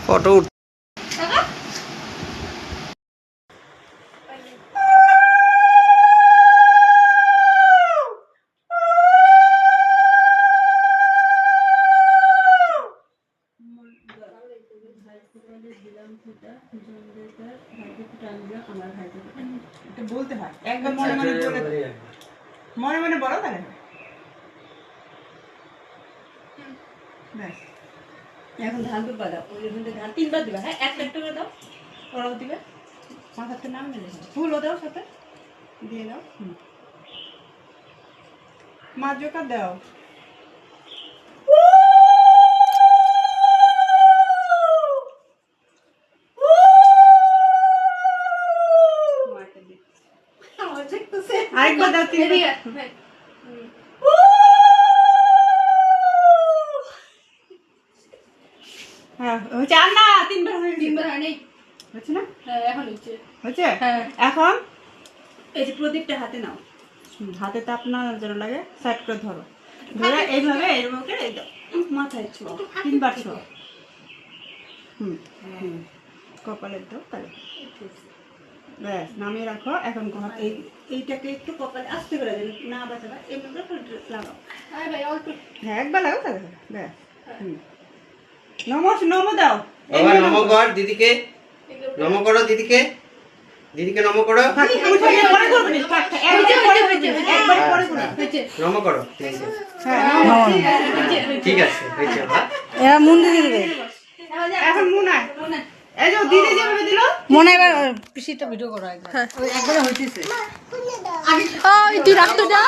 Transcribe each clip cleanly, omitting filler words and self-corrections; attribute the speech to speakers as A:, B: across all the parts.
A: Photo
B: বলতে হয় একবার মনে মনে বলে মনে মনে বলো তাহলে
C: এখন ধান দুধ বাদাও ওই ধান 3 বার দিবা। হ্যাঁ একটা একটা করে দাও, ওরাও দিবে। মাথাতে নাম মেলে ফুলও দাও সাথে দিয়ে দাও।
B: মা জোকা দাও। আরেকবার দাও হ্যাঁ হচ্ছে আর না 3 বার হয়ে
C: 3 বার হয়নি
B: হচ্ছে না
C: হ্যাঁ এখন হচ্ছে
B: হচ্ছে
C: হ্যাঁ
B: এখন
C: এই যে প্রদীপটা হাতে নাও
B: হাতে তাপ না যেন লাগে সাইড করে ধরো ধরে এইভাবে এরকম করে এই দাও
C: মাথায় ছোঁয়া
B: 3 বার ছোঁয়া কপালে দাও তাহলে ব্যাস নামিয়ে রাখো। এখন এইটাকে একটু কপালে আস্তে করে দেবে না বাঁচাবা এমনি করে লাগাও।
C: আরে ভাই অল্প
B: হ্যাঁ একবার লাগাও তাহলে ব্যাস নম দাও
A: বাবা নম কর দিদিকে, নম করো দিদিকে, দিদিকে নম করো, নম করো। ঠিক আছে হয়েছে বাবা।
D: এরা মুন দিয়ে দেবে
B: এখন মুনা এই যে দিদি যেভাবে দিল
D: মনে এবার
C: পিসিটা ভিডিও করো একবার।
B: একবারে হইতেছে
D: ওই তুই রাখতো যা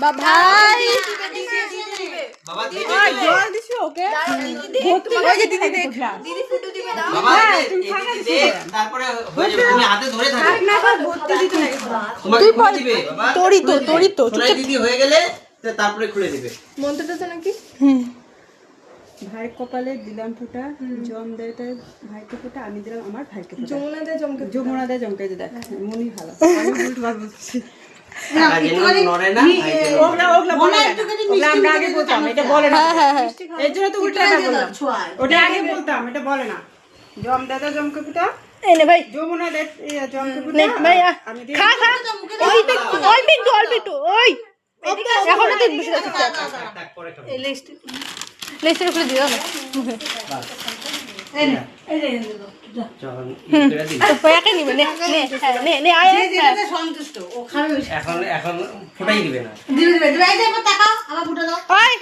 D: বা ভাই
A: বাবা দিদি
B: জল দিছি ওকে ওই যে দিদি দেখ
A: বাবা দিদি তারপরে হয়ে যাবে, তুমি হাতে ধরে থাকো
B: না ভর্তি দিতে লাগে
A: তোমাকে খুলে দিবে বাবা।
D: তোরই তো
A: সোনাই দিদি হয়ে গেলে তারপরে খুলে দিবে।
C: মন্ত্রটা নাকি
B: ভাইয়ের কপালে দিলাম ফোঁটা, জম দেয় তাই ভাইকে ফোঁটা, আমি দিলাম আমার ভাইকে ফোঁটা।
C: যমুনা দে জমকে
B: যমুনা দেয় জমকে যে দেখ মনি ভালো আমি উল্টোবার বলছি
A: নড়ে না
B: ওগুলা বলে না ওগুলা আমরা আগে বলতাম এটা বলে না এর জন্য তো উল্টাটা বললাম ওটা আগে বলতাম এটা বলে না জম দেয় তাই জমকে ফোঁটা
D: এনে ভাই
B: যমুনা দেয় জমকে
D: নে
B: ফোঁটা
D: ভাই
B: আমি
D: খা অল্প একটু ওই এখন তো বসে আছে এই লিস্টের উপরে দিও না
A: যখন
D: তো পয়াকে নিবে নে নে আয়
C: সন্তুষ্ট ও খাবে
A: এখন ফোটাই দিবে না।
C: দিবে দিবে দিবে এই যে তাকাও আমার ফুটা দাও
D: ওই